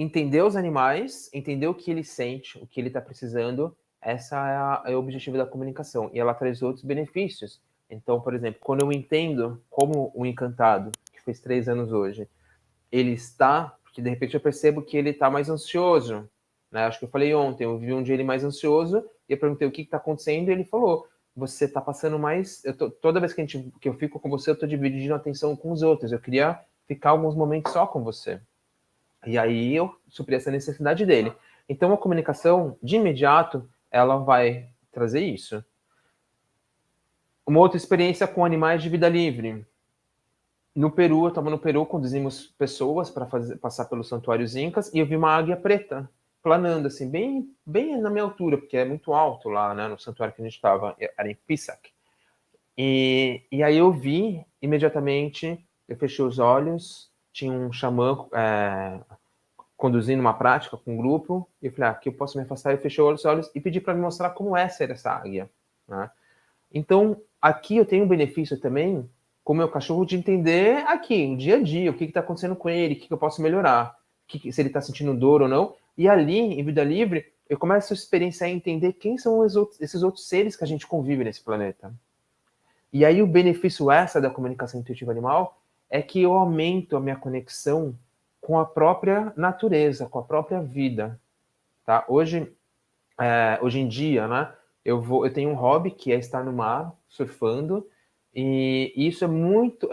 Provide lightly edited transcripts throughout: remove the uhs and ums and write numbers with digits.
entender os animais, entender o que ele sente, o que ele está precisando, essa é o objetivo da comunicação. E ela traz outros benefícios. Então, por exemplo, quando eu entendo como o encantado, que fez 3 anos hoje, ele está, porque de repente eu percebo que ele está mais ansioso, né? Acho que eu falei ontem, eu vi um dia ele mais ansioso, e eu perguntei o que está acontecendo, e ele falou, você está passando mais... toda vez que eu fico com você, eu estou dividindo a atenção com os outros, eu queria ficar alguns momentos só com você. E aí eu supri essa necessidade dele. Então a comunicação, de imediato, ela vai trazer isso. Uma outra experiência com animais de vida livre. No Peru, eu estava no Peru, conduzimos pessoas para passar pelos santuários incas, e eu vi uma águia preta planando, assim, bem na minha altura, porque é muito alto lá, né, no santuário que a gente estava, era em Pisac. E aí eu vi, imediatamente, eu fechei os olhos, tinha um xamã conduzindo uma prática com um grupo, e eu falei, aqui eu posso me afastar, eu fechei os olhos e pedi para me mostrar como é ser essa águia, né? Então, aqui eu tenho um benefício também, com o meu cachorro, de entender aqui, no dia a dia, o que está acontecendo com ele, o que eu posso melhorar, se ele está sentindo dor ou não. E ali, em vida livre, eu começo a experienciar e entender quem são esses outros seres que a gente convive nesse planeta. E aí o benefício extra da comunicação intuitiva animal é que eu aumento a minha conexão com a própria natureza, com a própria vida. Tá? Hoje em dia, né, eu tenho um hobby que é estar no mar, surfando, e isso é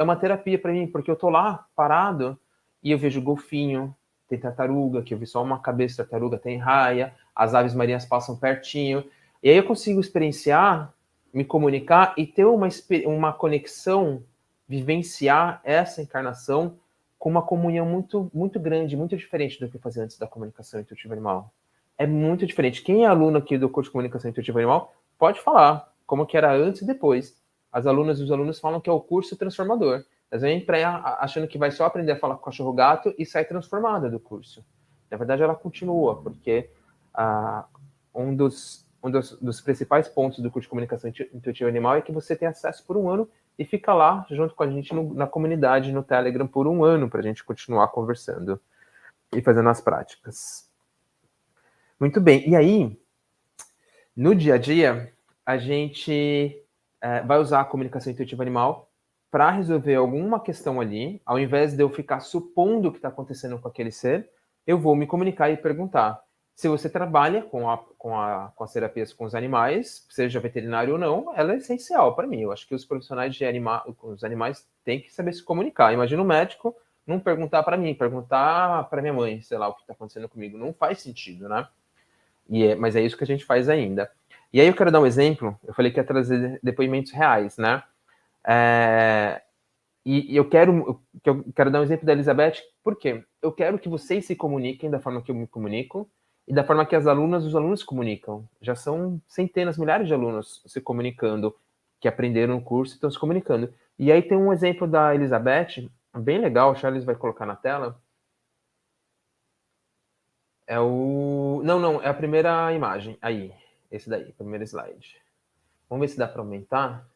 uma terapia para mim, porque eu tô lá parado e eu vejo golfinho, tem tartaruga, que eu vi só uma cabeça de tartaruga, tem raia, as aves marinhas passam pertinho, e aí eu consigo experienciar, me comunicar e ter uma conexão, vivenciar essa encarnação com uma comunhão muito, muito grande, muito diferente do que eu fazia antes da comunicação intuitiva animal. É muito diferente. Quem é aluno aqui do curso de comunicação intuitiva animal pode falar como que era antes e depois. As alunas e os alunos falam que é o curso transformador. Elas vêm achando que vai só aprender a falar com o cachorro-gato e sai transformada do curso. Na verdade, ela continua, porque um dos principais pontos do curso de comunicação intuitiva animal é que você tem acesso por 1 ano e fica lá junto com a gente na comunidade, no Telegram, por 1 ano, para a gente continuar conversando e fazendo as práticas. Muito bem. E aí, no dia a dia, a gente vai usar a comunicação intuitiva animal para resolver alguma questão ali. Ao invés de eu ficar supondo o que está acontecendo com aquele ser, eu vou me comunicar e perguntar. Se você trabalha com as terapias com os animais, seja veterinário ou não, ela é essencial para mim. Eu acho que os profissionais com os animais têm que saber se comunicar. Imagina um médico não perguntar para mim, perguntar para minha mãe, sei lá, o que está acontecendo comigo. Não faz sentido, né? Mas é isso que a gente faz ainda. E aí eu quero dar um exemplo. Eu falei que ia trazer depoimentos reais, né? E eu quero dar um exemplo da Elizabeth, por quê? Eu quero que vocês se comuniquem da forma que eu me comunico e da forma que os alunos se comunicam. Já são centenas, milhares de alunos se comunicando, que aprenderam no curso e estão se comunicando. E aí tem um exemplo da Elizabeth, bem legal, o Charles vai colocar na tela. Não, é a primeira imagem. Aí, esse daí, primeiro slide. Vamos ver se dá para aumentar.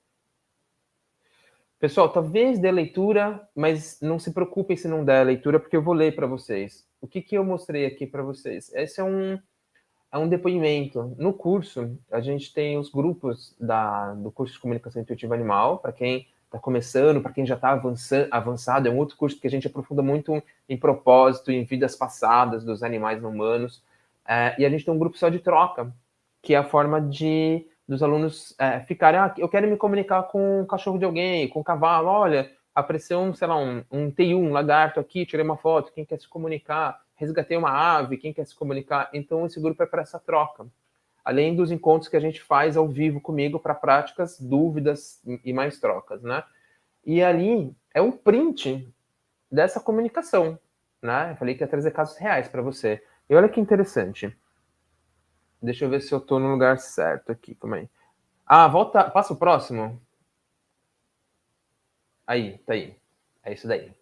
Pessoal, talvez dê leitura, mas não se preocupem se não der leitura, porque eu vou ler para vocês. O que eu mostrei aqui para vocês? Esse é um depoimento. No curso, a gente tem os grupos do curso de comunicação intuitiva animal, para quem está começando, para quem já está avançado. É um outro curso que a gente aprofunda muito em propósito, em vidas passadas dos animais humanos. E a gente tem um grupo só de troca, que é a forma dos alunos ficarem, eu quero me comunicar com o cachorro de alguém, com o cavalo, olha, apareceu sei lá, um TI, um lagarto aqui, tirei uma foto, quem quer se comunicar? Resgatei uma ave, quem quer se comunicar? Então, esse grupo é para essa troca. Além dos encontros que a gente faz ao vivo comigo para práticas, dúvidas e mais trocas, né? E ali é um print dessa comunicação, né? Eu falei que ia trazer casos reais para você. E olha que interessante. Deixa eu ver se eu estou no lugar certo aqui. Calma aí. Passa o próximo. Aí, tá aí. É isso daí.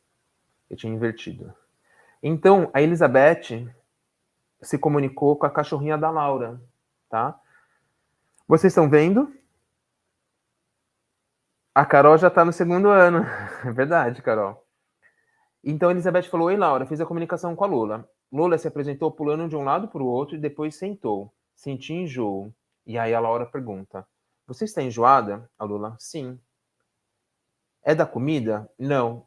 Eu tinha invertido. Então, a Elizabeth se comunicou com a cachorrinha da Laura, tá? Vocês estão vendo? A Carol já tá no 2º ano. É verdade, Carol. Então, a Elizabeth falou, oi, Laura, fiz a comunicação com a Lula. Lula se apresentou pulando de um lado para o outro e depois sentou. Senti enjoo. E aí a Laura pergunta, você está enjoada? A Lula, sim. É da comida? Não.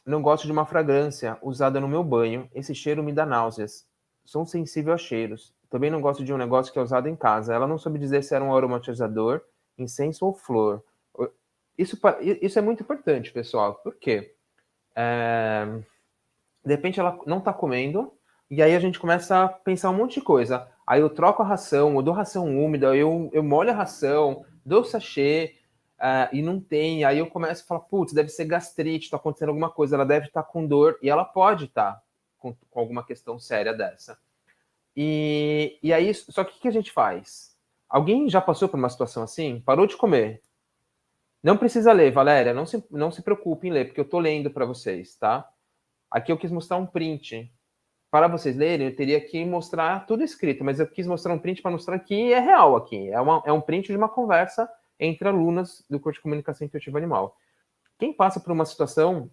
Não gosto de uma fragrância usada no meu banho. Esse cheiro me dá náuseas. Sou sensível a cheiros. Também não gosto de um negócio que é usado em casa. Ela não soube dizer se era um aromatizador, incenso ou flor. Isso é muito importante, pessoal. Por quê? De repente ela não está comendo, e aí a gente começa a pensar um monte de coisa. Aí eu troco a ração, eu dou ração úmida, eu molho a ração, dou sachê, e não tem. Aí eu começo a falar, putz, deve ser gastrite, está acontecendo alguma coisa, ela deve estar com dor, e ela pode estar com alguma questão séria dessa. E aí, só que o que a gente faz? Alguém já passou por uma situação assim? Parou de comer. Não precisa ler, Valéria, não se preocupe em ler, porque eu estou lendo para vocês, tá? Aqui eu quis mostrar um print. Para vocês lerem, eu teria que mostrar tudo escrito, mas eu quis mostrar um print para mostrar que é real aqui. É um print de uma conversa entre alunas do curso de comunicação intuitiva animal. Quem passa por uma situação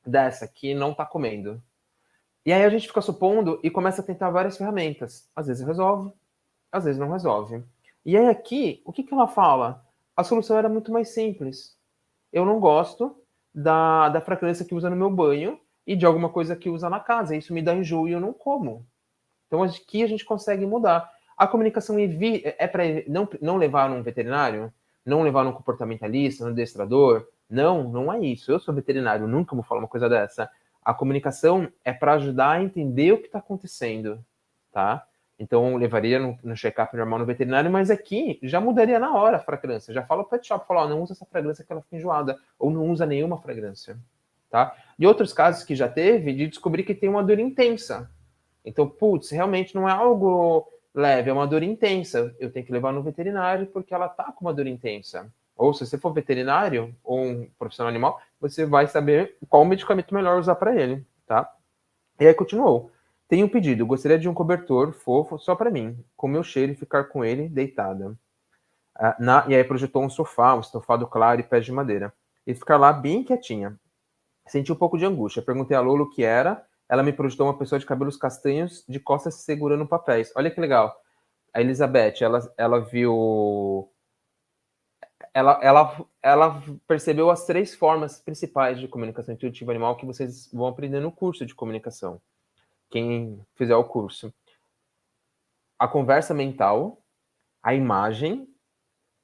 dessa, que não está comendo? E aí a gente fica supondo e começa a tentar várias ferramentas. Às vezes resolve, às vezes não resolve. E aí aqui, o que ela fala? A solução era muito mais simples. Eu não gosto da fragrância que usa no meu banho e de alguma coisa que usa na casa. Isso me dá enjoo e eu não como. Então aqui a gente consegue mudar. A comunicação é para não levar num veterinário, não levar num comportamentalista, num adestrador. Não, não é isso. Eu sou veterinário, nunca vou falar uma coisa dessa. A comunicação é para ajudar a entender o que está acontecendo, tá? Então, levaria no check-up normal no veterinário, mas aqui já mudaria na hora a fragrância. Já fala para o pet shop, fala, não usa essa fragrância que ela fica enjoada, ou não usa nenhuma fragrância, tá? E outros casos que já teve, de descobrir que tem uma dor intensa. Então, putz, realmente não é algo leve, é uma dor intensa. Eu tenho que levar no veterinário porque ela tá com uma dor intensa. Ou se você for veterinário ou um profissional animal, você vai saber qual medicamento melhor usar para ele, tá? E aí continuou. Tenho um pedido, gostaria de um cobertor fofo só para mim, com meu cheiro e ficar com ele deitada. E aí projetou um sofá, um estofado claro e pés de madeira. E ficar lá bem quietinha. Senti um pouco de angústia. Perguntei a Lolo o que era. Ela me projetou uma pessoa de cabelos castanhos, de costas segurando papéis. Olha que legal. A Elizabeth, ela viu. Ela percebeu as 3 formas principais de comunicação intuitiva animal que vocês vão aprender no curso de comunicação. Quem fizer o curso. A conversa mental, a imagem.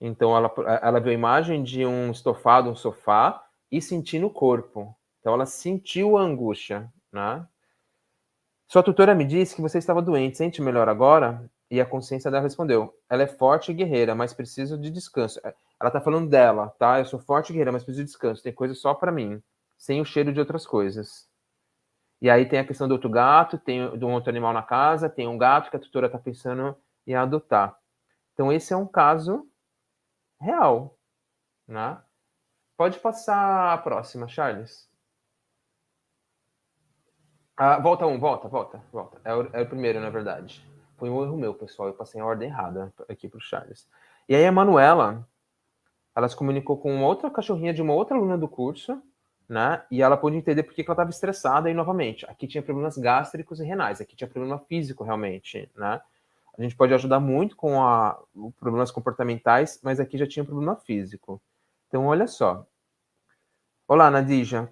Então, ela viu a imagem de um estofado, um sofá, e sentiu no corpo. Então, ela sentiu a angústia, né? Sua tutora me disse que você estava doente. Sente melhor agora? E a consciência dela respondeu: ela é forte e guerreira, mas preciso de descanso. Ela tá falando dela, tá? Eu sou forte e guerreira, mas preciso de descanso. Tem coisa só para mim, sem o cheiro de outras coisas. E aí tem a questão do outro gato, tem de um outro animal na casa, tem um gato que a tutora tá pensando em adotar. Então esse é um caso real, né? Pode passar a próxima, Charles. Volta um, volta. É o primeiro, na verdade. Foi um erro meu, pessoal. Eu passei a ordem errada aqui pro Charles. E aí a Manuela, ela se comunicou com uma outra cachorrinha de uma outra aluna do curso, né? E ela pôde entender por que ela estava estressada. E novamente, aqui tinha problemas gástricos e renais. Aqui tinha problema físico, realmente, né? A gente pode ajudar muito com problemas comportamentais, mas aqui já tinha problema físico. Então, olha só. Olá, Nadija.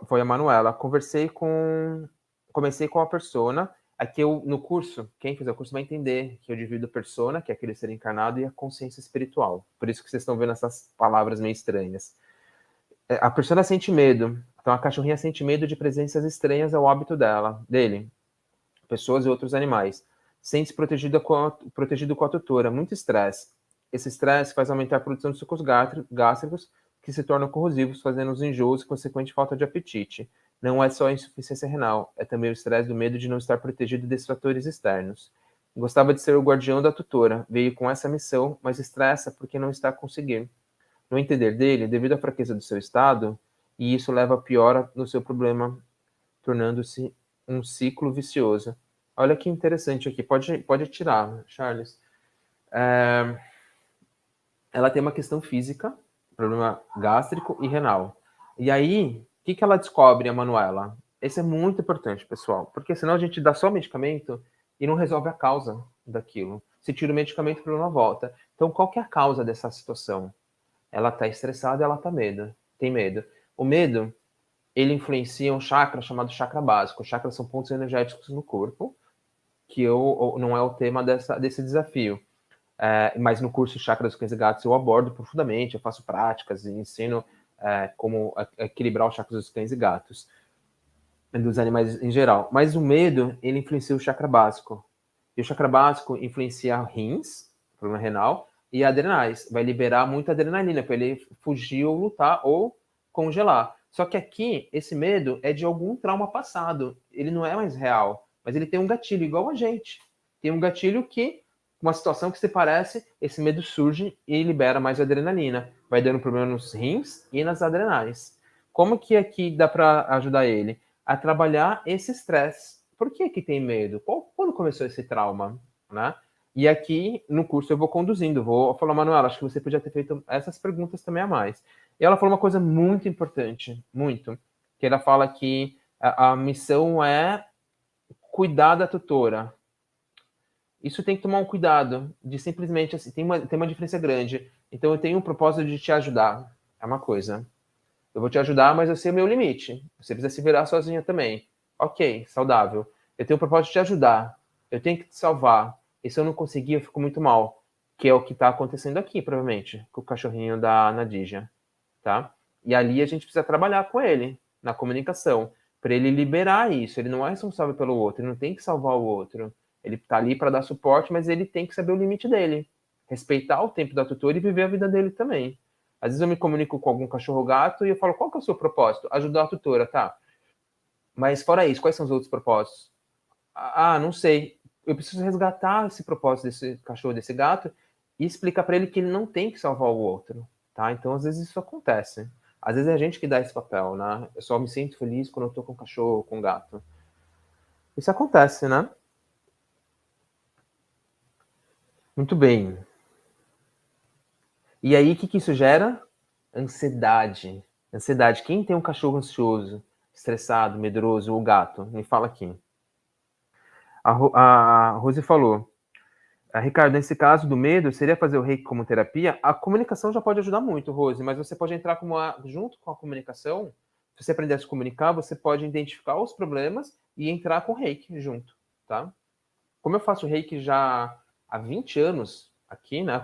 Foi a Manuela. Comecei com a persona. Aqui no curso, quem fizer o curso vai entender que eu divido persona, que é aquele ser encarnado, e a consciência espiritual. Por isso que vocês estão vendo essas palavras meio estranhas. A persona sente medo. Então a cachorrinha sente medo de presenças estranhas ao hábito dele, pessoas e outros animais. Sente-se protegido com a tutora. Muito estresse. Esse estresse faz aumentar a produção de sucos gástricos, que se tornam corrosivos, fazendo os enjoos e consequente falta de apetite. Não é só a insuficiência renal, é também o estresse do medo de não estar protegido desses fatores externos. Gostava de ser o guardião da tutora, veio com essa missão, mas estressa porque não está a conseguir. No entender dele, devido à fraqueza do seu estado, e isso leva a piora no seu problema, tornando-se um ciclo vicioso. Olha que interessante aqui, pode tirar, Charles. Ela tem uma questão física, problema gástrico e renal. E aí, o que ela descobre, a Manuela? Isso é muito importante, pessoal, porque senão a gente dá só medicamento e não resolve a causa daquilo. Se tira o medicamento, o problema volta. Então, qual que é a causa dessa situação? Ela está estressada, ela tem medo. O medo, ele influencia um chakra chamado chakra básico. Os chakras são pontos energéticos no corpo, que não é o tema desse desafio. Mas no curso Chakras dos Cães e Gatos eu abordo profundamente, eu faço práticas e ensino como equilibrar os chakras dos cães e gatos, dos animais em geral. Mas o medo, ele influencia o chakra básico. E o chakra básico influencia rins, problema renal, e adrenais. Vai liberar muita adrenalina para ele fugir ou lutar ou congelar. Só que aqui, esse medo é de algum trauma passado. Ele não é mais real, mas ele tem um gatilho igual a gente. Tem um gatilho que, uma situação que se parece, esse medo surge e libera mais adrenalina. Vai dando problema nos rins e nas adrenais. Como que aqui dá para ajudar ele? A trabalhar esse estresse. Por que tem medo? Quando começou esse trauma? Né? E aqui no curso eu vou conduzindo, vou falar, Manuela, acho que você podia ter feito essas perguntas também a mais. E ela falou uma coisa muito importante, muito, que ela fala que a missão é cuidar da tutora. Isso tem que tomar um cuidado de simplesmente, assim, tem uma diferença grande. Então eu tenho um propósito de te ajudar, é uma coisa. Eu vou te ajudar, mas eu sei o meu limite. Você precisa se virar sozinha também. Ok, saudável. Eu tenho o propósito de te ajudar. Eu tenho que te salvar. E se eu não conseguir, eu fico muito mal. Que é o que está acontecendo aqui, provavelmente, com o cachorrinho da Nadija, tá? E ali a gente precisa trabalhar com ele, na comunicação, para ele liberar isso. Ele não é responsável pelo outro, ele não tem que salvar o outro. Ele está ali para dar suporte, mas ele tem que saber o limite dele. Respeitar o tempo da tutora e viver a vida dele também. Às vezes eu me comunico com algum cachorro-gato e eu falo, qual que é o seu propósito? Ajudar a tutora, tá? Mas fora isso, quais são os outros propósitos? Não sei. Eu preciso resgatar esse propósito desse cachorro, desse gato, e explicar para ele que ele não tem que salvar o outro, tá? Então, às vezes isso acontece. Às vezes é a gente que dá esse papel, né? Eu só me sinto feliz quando eu tô com cachorro, com gato. Isso acontece, né? Muito bem. E aí, o que isso gera? Ansiedade. Ansiedade. Quem tem um cachorro ansioso, estressado, medroso, o gato? Me fala aqui. A Rose falou. Ricardo, nesse caso do medo, seria fazer o reiki como terapia? A comunicação já pode ajudar muito, Rose, mas você pode entrar junto com a comunicação. Se você aprender a se comunicar, você pode identificar os problemas e entrar com o reiki junto, tá? Como eu faço reiki já há 20 anos aqui, né?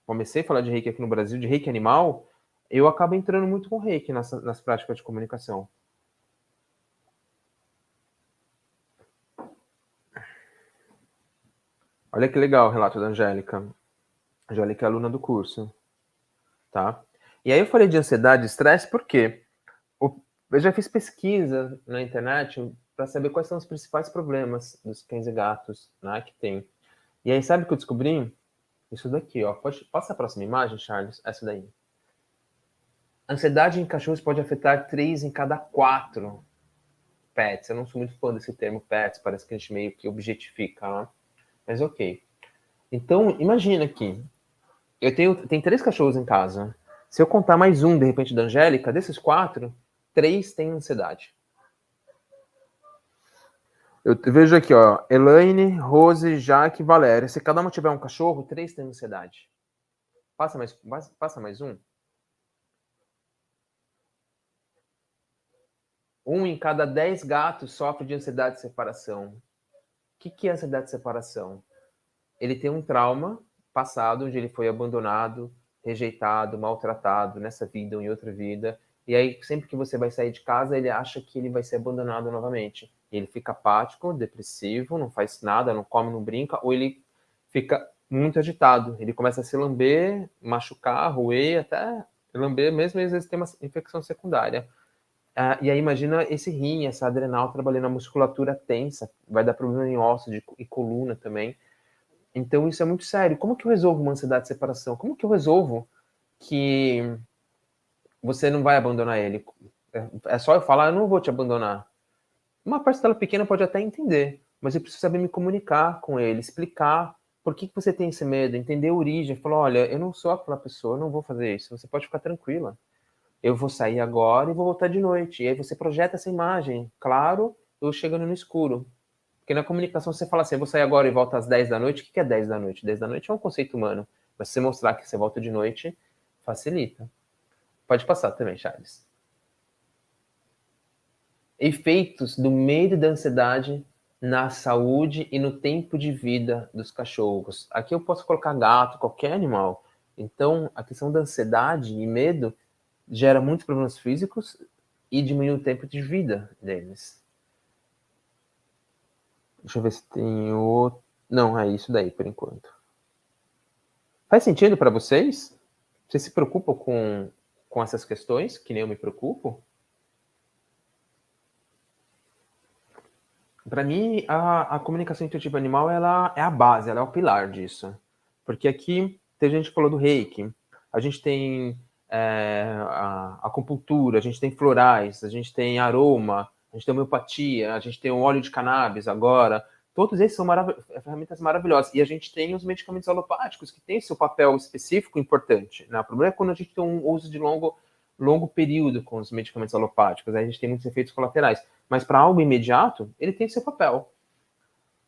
Comecei a falar de reiki aqui no Brasil, de reiki animal, eu acabo entrando muito com reiki nas práticas de comunicação. Olha que legal o relato da Angélica. A Angélica é aluna do curso, tá? E aí eu falei de ansiedade e estresse porque eu já fiz pesquisa na internet para saber quais são os principais problemas dos cães e gatos, né, que tem. E aí sabe o que eu descobri? Isso daqui, ó. Passa a próxima imagem, Charles? Essa daí. Ansiedade em cachorros pode afetar 3 em cada 4 pets. Eu não sou muito fã desse termo pets, parece que a gente meio que objetifica, né? Mas ok. Então, imagina aqui. Tenho 3 cachorros em casa. Se eu contar mais um, de repente, da Angélica, desses 4, 3 têm ansiedade. Eu vejo aqui, ó, Elaine, Rose, Jaque, Valéria. Se cada uma tiver um cachorro, 3 têm ansiedade. Passa mais um. 1 em cada 10 gatos sofre de ansiedade de separação. O que é ansiedade de separação? Ele tem um trauma passado, onde ele foi abandonado, rejeitado, maltratado nessa vida ou em outra vida. E aí, sempre que você vai sair de casa, ele acha que ele vai ser abandonado novamente. Ele fica apático, depressivo, não faz nada, não come, não brinca, ou ele fica muito agitado. Ele começa a se lamber, machucar, roer, até lamber, mesmo às vezes tem uma infecção secundária. E aí imagina esse rim, essa adrenal trabalhando a musculatura tensa, vai dar problema em ossos e coluna também. Então isso é muito sério. Como que eu resolvo uma ansiedade de separação? Como que eu resolvo que você não vai abandonar ele? É só eu falar, eu não vou te abandonar. Uma parcela pequena pode até entender, mas eu preciso saber me comunicar com ele, explicar por que você tem esse medo, entender a origem, falar, olha, eu não sou aquela pessoa, eu não vou fazer isso, você pode ficar tranquila. eu vou sair agora e vou voltar de noite. E aí você projeta essa imagem, claro, eu chegando no escuro. Porque na comunicação você fala assim, eu vou sair agora e volto às 10 da noite. O que é 10 da noite? 10 da noite é um conceito humano. Mas se você mostrar que você volta de noite, facilita. Pode passar também, Charles. Efeitos do medo e da ansiedade na saúde e no tempo de vida dos cachorros. Aqui eu posso colocar gato, qualquer animal. Então, a questão da ansiedade e medo gera muitos problemas físicos e diminui o tempo de vida deles. Deixa eu ver se tem outro. Não, é isso daí por enquanto. Faz sentido para vocês? Vocês se preocupam com essas questões, que nem eu me preocupo? Para mim, a comunicação intuitiva animal ela é a base, ela é o pilar disso. Porque aqui, tem gente que falou do reiki, a gente tem a acupuntura, a gente tem florais, a gente tem aroma, a gente tem homeopatia, a gente tem o óleo de cannabis agora. Todos esses são ferramentas maravilhosas. E a gente tem os medicamentos alopáticos, que têm seu papel específico importante. Né? O problema é quando a gente tem um uso de longo período com os medicamentos alopáticos, aí a gente tem muitos efeitos colaterais. Mas para algo imediato, ele tem seu papel.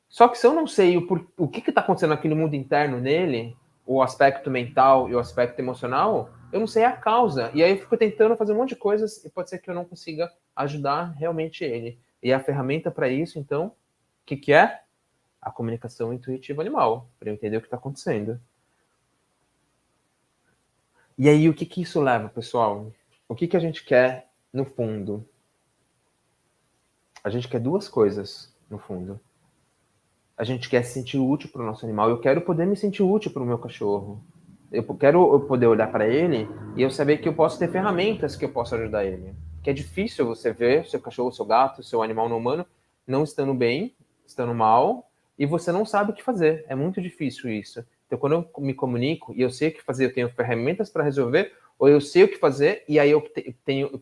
Só que se eu não sei o que está acontecendo naquele mundo interno nele, o aspecto mental e o aspecto emocional, eu não sei a causa. E aí eu fico tentando fazer um monte de coisas e pode ser que eu não consiga ajudar realmente ele. E a ferramenta para isso, então, o que é? A comunicação intuitiva animal, para eu entender o que está acontecendo. E aí, o que isso leva, pessoal? O que a gente quer no fundo? A gente quer duas coisas, no fundo. A gente quer se sentir útil para o nosso animal. Eu quero poder me sentir útil para o meu cachorro. Eu quero poder olhar para ele e eu saber que eu posso ter ferramentas que eu posso ajudar ele. Que é difícil você ver seu cachorro, seu gato, seu animal não humano não estando bem, estando mal, e você não sabe o que fazer. É muito difícil isso. Então, quando eu me comunico e eu sei o que fazer, eu tenho ferramentas para resolver, ou eu sei o que fazer e aí eu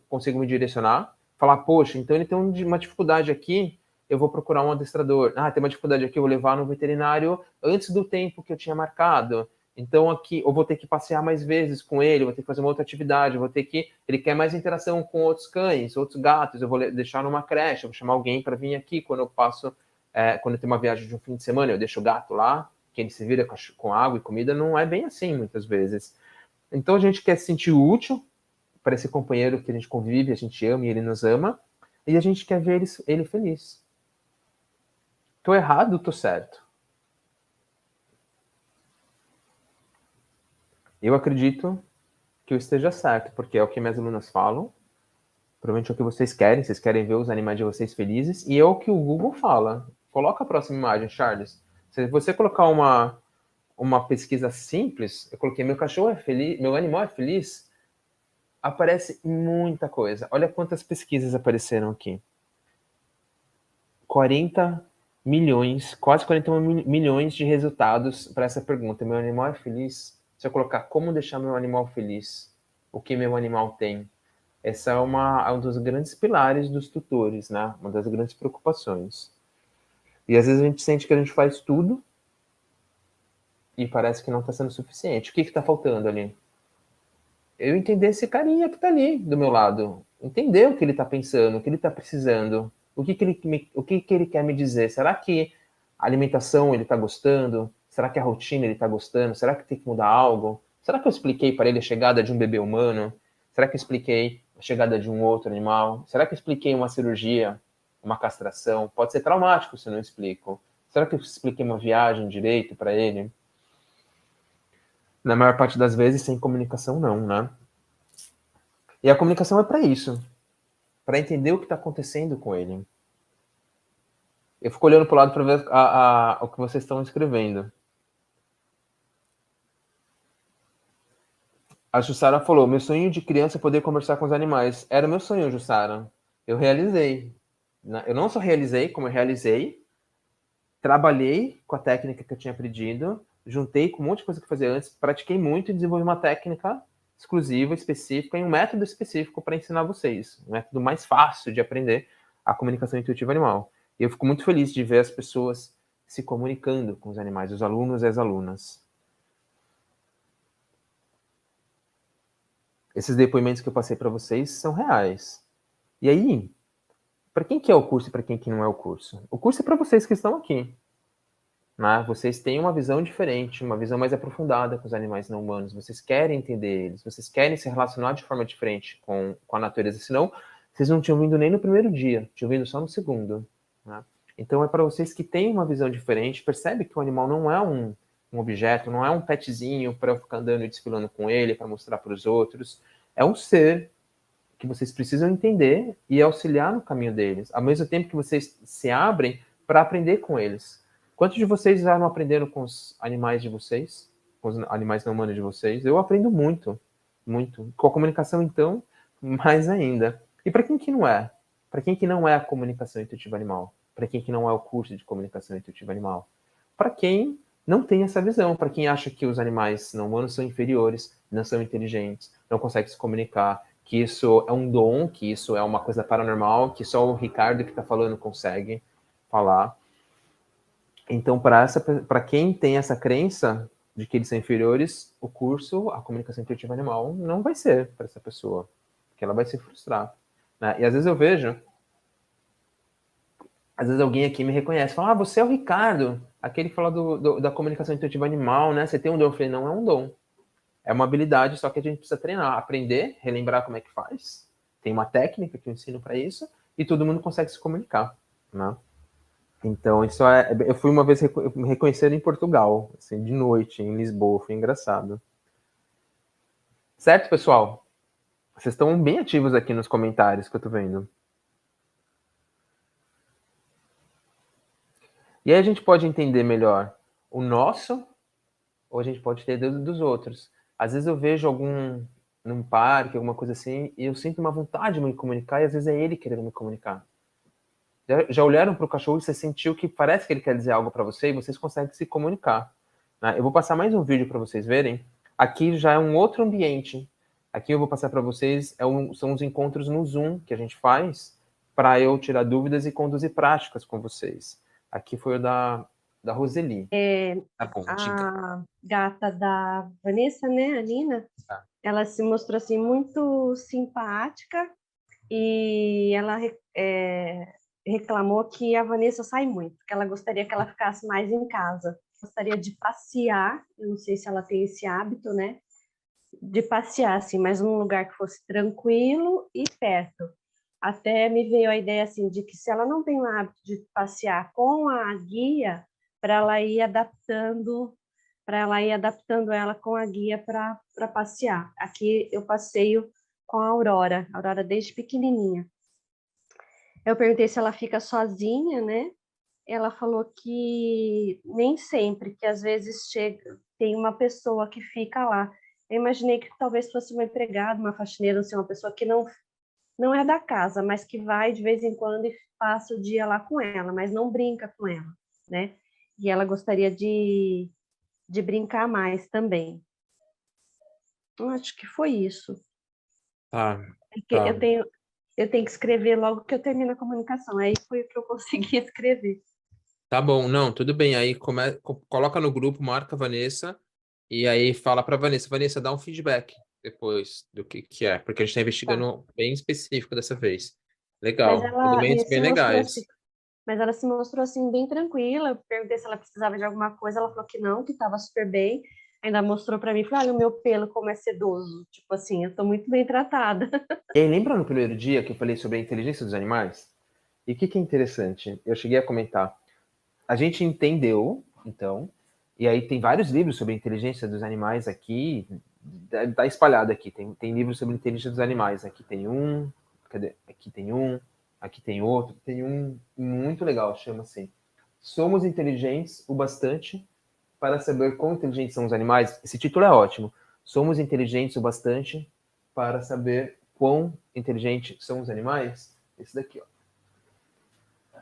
consigo me direcionar, falar, poxa, então ele tem uma dificuldade aqui, eu vou procurar um adestrador. Ah, tem uma dificuldade aqui, eu vou levar no veterinário antes do tempo que eu tinha marcado. Então aqui eu vou ter que passear mais vezes com ele, vou ter que fazer uma outra atividade, vou ter que ele quer mais interação com outros cães, outros gatos, eu vou deixar numa creche, eu vou chamar alguém para vir aqui quando eu passo, quando eu tenho uma viagem de um fim de semana, eu deixo o gato lá, que ele se vira com água e comida, não é bem assim muitas vezes. Então a gente quer se sentir útil para esse companheiro que a gente convive, a gente ama e ele nos ama, e a gente quer ver ele feliz. Tô errado, tô certo? Eu acredito que eu esteja certo, porque é o que minhas alunas falam, provavelmente é o que vocês querem ver os animais de vocês felizes, e é o que o Google fala. Coloca a próxima imagem, Charles. Se você colocar uma pesquisa simples, eu coloquei meu cachorro é feliz, meu animal é feliz, aparece muita coisa. Olha quantas pesquisas apareceram aqui. 40 milhões, quase 41 milhões de resultados para essa pergunta. Meu animal é feliz? Se eu colocar como deixar meu animal feliz, o que meu animal tem? Essa é um dos grandes pilares dos tutores, né? Uma das grandes preocupações. E às vezes a gente sente que a gente faz tudo e parece que não está sendo suficiente. O que está faltando ali? Eu entender esse carinha que está ali do meu lado. Entender o que ele está pensando, o que ele está precisando. O que ele quer me dizer? Será que a alimentação ele está gostando? Será que a rotina ele está gostando? Será que tem que mudar algo? Será que eu expliquei para ele a chegada de um bebê humano? Será que eu expliquei a chegada de um outro animal? Será que eu expliquei uma cirurgia, uma castração? Pode ser traumático se eu não explico. Será que eu expliquei uma viagem direito para ele? Na maior parte das vezes, sem comunicação, não, né? E a comunicação é para isso, para entender o que está acontecendo com ele. Eu fico olhando para o lado para ver o que vocês estão escrevendo. A Jussara falou: meu sonho de criança é poder conversar com os animais. Era meu sonho, Jussara. Eu realizei. Eu não só realizei, como eu realizei. Trabalhei com a técnica que eu tinha aprendido, juntei com um monte de coisa que eu fazia antes, pratiquei muito e desenvolvi uma técnica exclusiva, específica, e um método específico para ensinar vocês. Um método mais fácil de aprender a comunicação intuitiva animal. E eu fico muito feliz de ver as pessoas se comunicando com os animais, os alunos e as alunas. Esses depoimentos que eu passei para vocês são reais. E aí, para quem que é o curso e para quem que não é o curso? O curso é para vocês que estão aqui. Né? Vocês têm uma visão diferente, uma visão mais aprofundada com os animais não humanos. Vocês querem entender eles, vocês querem se relacionar de forma diferente com a natureza. Senão, vocês não tinham vindo nem no primeiro dia, tinham vindo só no segundo. Né? Então, é para vocês que têm uma visão diferente, percebe que o animal não é um objeto, não é um petzinho para eu ficar andando e desfilando com ele, para mostrar para os outros. É um ser que vocês precisam entender e auxiliar no caminho deles, ao mesmo tempo que vocês se abrem para aprender com eles. Quantos de vocês já não aprenderam com os animais de vocês? Com os animais não humanos de vocês? Eu aprendo muito, muito. Com a comunicação, então, mais ainda. E para quem que não é? Para quem que não é a comunicação intuitiva animal? Para quem que não é o curso de comunicação intuitiva animal? Para quem não tem essa visão, para quem acha que os animais não humanos são inferiores, não são inteligentes, não conseguem se comunicar, que isso é um dom, que isso é uma coisa paranormal, que só o Ricardo que está falando consegue falar. Então, para quem tem essa crença de que eles são inferiores, o curso, a comunicação intuitiva animal, não vai ser para essa pessoa, porque ela vai se frustrar. Né? E às vezes eu vejo, às vezes alguém aqui me reconhece, fala, você é o Ricardo, aquele que fala da comunicação intuitiva animal, né? Você tem um dom? Eu falei, não é um dom. É uma habilidade, só que a gente precisa treinar, aprender, relembrar como é que faz. Tem uma técnica que eu ensino para isso, e todo mundo consegue se comunicar, né? Então, isso eu fui uma vez me reconhecer em Portugal, assim, de noite, em Lisboa, foi engraçado. Certo, pessoal? Vocês estão bem ativos aqui nos comentários que eu tô vendo. E aí a gente pode entender melhor o nosso, ou a gente pode ter dos outros. Às vezes eu vejo num parque, alguma coisa assim, e eu sinto uma vontade de me comunicar, e às vezes é ele querendo me comunicar. Já olharam para o cachorro e você sentiu que parece que ele quer dizer algo para você e vocês conseguem se comunicar. Né? Eu vou passar mais um vídeo para vocês verem. Aqui já é um outro ambiente. Aqui eu vou passar para vocês, são os encontros no Zoom que a gente faz para eu tirar dúvidas e conduzir práticas com vocês. Aqui foi o da Roseli. Tá bom, a gata da Vanessa, né, a Nina, ela se mostrou assim muito simpática e ela reclamou que a Vanessa sai muito, que ela gostaria que ela ficasse mais em casa. Gostaria de passear, eu não sei se ela tem esse hábito, né, de passear assim, mas num lugar que fosse tranquilo e perto. Até me veio a ideia assim de que se ela não tem o hábito de passear com a guia, para ela ir adaptando, ela com a guia para passear. Aqui eu passeio com a Aurora desde pequenininha. Eu perguntei se ela fica sozinha, né? Ela falou que nem sempre, que às vezes tem uma pessoa que fica lá. Eu imaginei que talvez fosse uma empregada, uma faxineira, não sei, uma pessoa que não é da casa, mas que vai de vez em quando e passa o dia lá com ela, mas não brinca com ela, né? E ela gostaria de brincar mais também. Eu acho que foi isso. Tá. Eu tenho que escrever logo que eu termino a comunicação. Aí foi o que eu consegui escrever. Tá bom, não, tudo bem. Aí coloca no grupo, marca a Vanessa, e aí fala para Vanessa, Vanessa, dá um feedback depois do que é, porque a gente está Tá. investigando bem específico dessa vez. Mas Legal, ela elementos se bem mostrou assim, legais. bem tranquila. Eu perguntei se ela precisava de alguma coisa, ela falou que não, que estava super bem. Ainda mostrou para mim, falou, olha o meu pelo como é sedoso. Tipo assim, eu tô muito bem tratada. E aí, lembra no primeiro dia que eu falei sobre a inteligência dos animais? E o que é interessante? Eu cheguei a comentar. A gente entendeu, então, e aí tem vários livros sobre a inteligência dos animais aqui, tá espalhado aqui. Tem livros sobre a inteligência dos animais. Aqui tem um, cadê? Aqui tem um, aqui tem outro. Tem um muito legal, chama assim. Somos inteligentes o bastante para saber quão inteligentes são os animais. Esse título é ótimo. Somos inteligentes o bastante para saber quão inteligentes são os animais. Esse daqui, ó.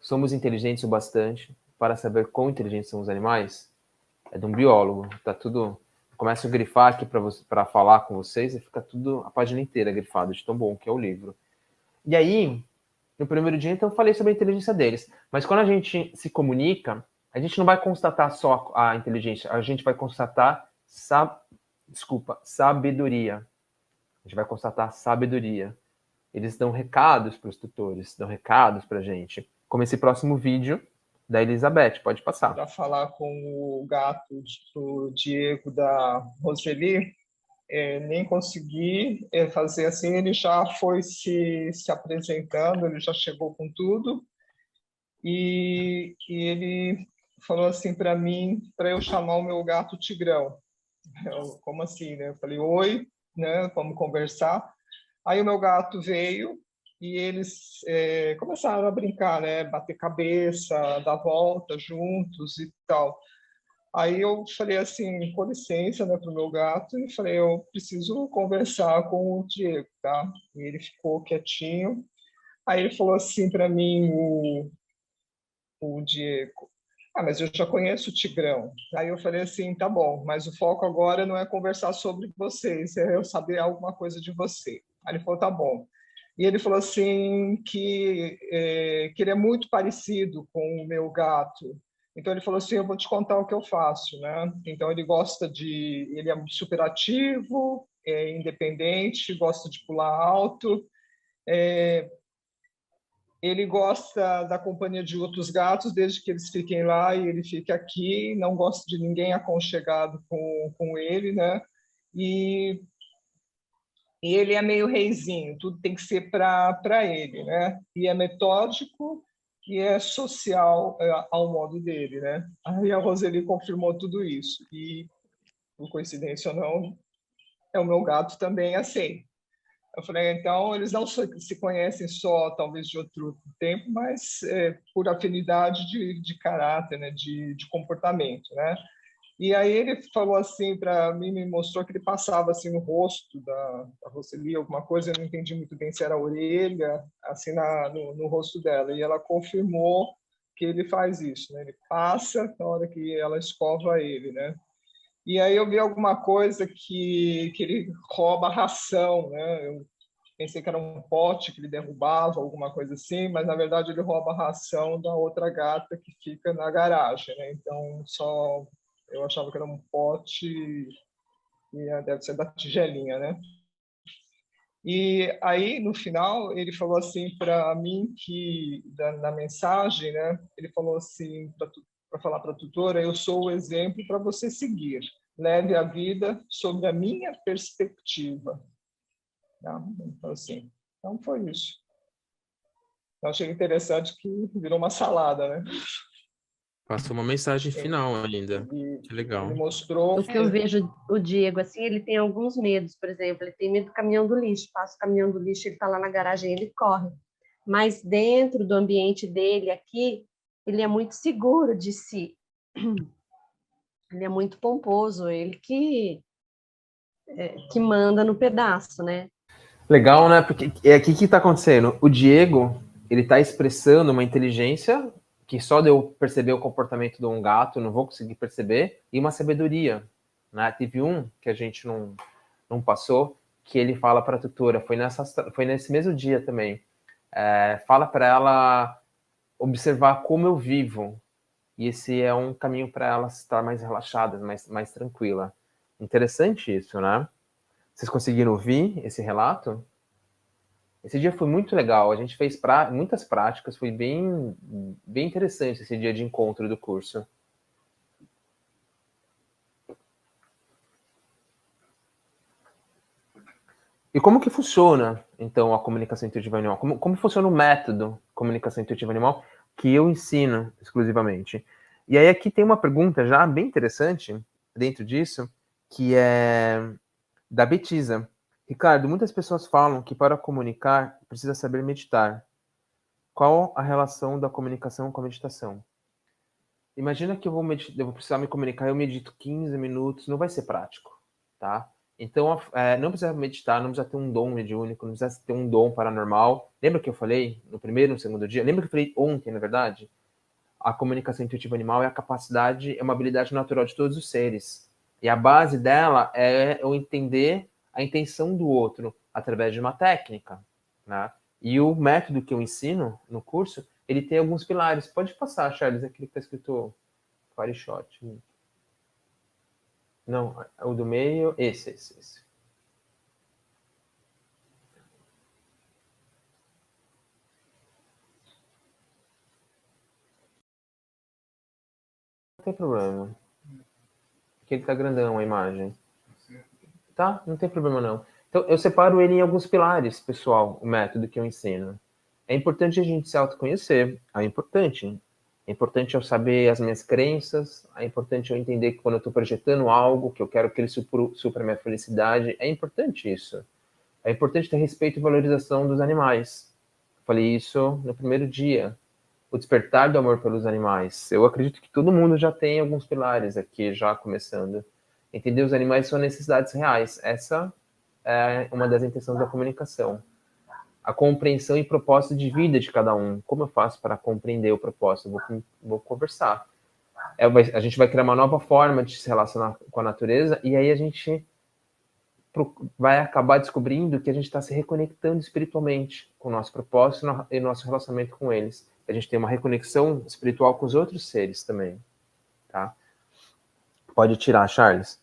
Somos inteligentes o bastante para saber quão inteligentes são os animais? É de um biólogo. Tá tudo. Começo a grifar aqui para falar com vocês e fica tudo, a página inteira grifada, de tão bom que é o livro. E aí, no primeiro dia, então, eu falei sobre a inteligência deles. Mas quando a gente se comunica, a gente não vai constatar só a inteligência, a gente vai constatar Desculpa, sabedoria. A gente vai constatar sabedoria. Eles dão recados para os tutores, dão recados para a gente. Como esse próximo vídeo da Elizabeth, pode passar. Para falar com o gato do Diego, da Roseli, nem consegui fazer assim, ele já foi se apresentando, ele já chegou com tudo, e ele falou assim para mim, para eu chamar o meu gato Tigrão. Como assim, né? Eu falei, oi, né? Vamos conversar. Aí o meu gato veio e eles começaram a brincar, né? Bater cabeça, dar volta juntos e tal. Aí eu falei assim, com licença, né, para o meu gato, e falei, eu preciso conversar com o Diego, tá? E ele ficou quietinho. Aí ele falou assim para mim, o Diego, mas eu já conheço o Tigrão. Aí eu falei assim, tá bom, mas o foco agora não é conversar sobre vocês, é eu saber alguma coisa de você. Aí ele falou, tá bom. E ele falou assim que ele é muito parecido com o meu gato. Então ele falou assim, eu vou te contar o que eu faço, né? Então ele é super ativo, é independente, gosta de pular alto, ele gosta da companhia de outros gatos, desde que eles fiquem lá e ele fique aqui, não gosta de ninguém aconchegado com ele, né? E ele é meio reizinho, tudo tem que ser para ele, né? E é metódico e é social ao modo dele, né? Aí a Roseli confirmou tudo isso. E, por coincidência ou não, é o meu gato também assim. Eu falei, então, eles não se conhecem só, talvez, de outro tempo, mas por afinidade de caráter, né? de comportamento, né? E aí ele falou assim para mim, me mostrou que ele passava assim no rosto da Roseli, alguma coisa, eu não entendi muito bem se era a orelha, assim no rosto dela. E ela confirmou que ele faz isso, né? Ele passa na hora que ela escova ele, né? E aí eu vi alguma coisa que ele rouba a ração, né? Eu pensei que era um pote que ele derrubava, alguma coisa assim, mas na verdade ele rouba a ração da outra gata que fica na garagem, né? Então eu achava que era um pote e deve ser da tigelinha, né? E aí no final ele falou assim para mim que na mensagem, né? Ele falou assim para falar para a tutora, eu sou o exemplo para você seguir. Leve a vida sob a minha perspectiva. Então, assim, então foi isso. Eu achei interessante que virou uma salada, né? Passou uma mensagem final ainda. Que legal. Ele mostrou... O que eu vejo o Diego, assim, ele tem alguns medos, por exemplo, ele tem medo do caminhão do lixo, passa o caminhão do lixo, ele está lá na garagem, ele corre. Mas dentro do ambiente dele aqui, ele é muito seguro de si. Ele é muito pomposo, ele que manda no pedaço, né? Legal, né? Porque é aqui que está acontecendo. O Diego, ele está expressando uma inteligência que só de eu perceber o comportamento de um gato, não vou conseguir perceber, e uma sabedoria, né? Teve um que a gente não passou, que ele fala para a tutora, foi nesse mesmo dia também, fala para ela observar como eu vivo, e esse é um caminho para ela estar mais relaxada, mais tranquila. Interessante isso, né? Vocês conseguiram ouvir esse relato? Esse dia foi muito legal, a gente fez muitas práticas, foi bem interessante esse dia de encontro do curso. E como que funciona, então, a comunicação intuitiva animal? Como funciona o método comunicação intuitiva animal que eu ensino exclusivamente? E aí aqui tem uma pergunta já bem interessante dentro disso, que é da Betisa. Ricardo, muitas pessoas falam que para comunicar precisa saber meditar. Qual a relação da comunicação com a meditação? Imagina que eu vou precisar me comunicar, eu medito 15 minutos, não vai ser prático, tá? Então, não precisa meditar, não precisa ter um dom mediúnico, não precisa ter um dom paranormal. Lembra que eu falei no primeiro e no segundo dia? Lembra que eu falei ontem, na verdade? A comunicação intuitiva animal é a capacidade, é uma habilidade natural de todos os seres. E a base dela é eu entender a intenção do outro através de uma técnica, né? E o método que eu ensino no curso, ele tem alguns pilares. Pode passar, Charles, aquele que está escrito Fire Shot. Não, o do meio, esse. Não tem problema. Porque ele tá grandão a imagem. Tá? Não tem problema não. Então, eu separo ele em alguns pilares, pessoal, o método que eu ensino. É importante a gente se autoconhecer. É importante. É importante eu saber as minhas crenças. É importante eu entender que quando eu estou projetando algo, que eu quero que ele supra a minha felicidade. É importante isso. É importante ter respeito e valorização dos animais. Falei isso no primeiro dia. O despertar do amor pelos animais. Eu acredito que todo mundo já tem alguns pilares aqui, já começando. Entender os animais são necessidades reais. Essa é uma das intenções da comunicação. A compreensão e propósito de vida de cada um. Como eu faço para compreender o propósito? Vou conversar. A gente vai criar uma nova forma de se relacionar com a natureza e aí a gente vai acabar descobrindo que a gente está se reconectando espiritualmente com o nosso propósito e nosso relacionamento com eles. A gente tem uma reconexão espiritual com os outros seres também, tá? Pode tirar, Charles.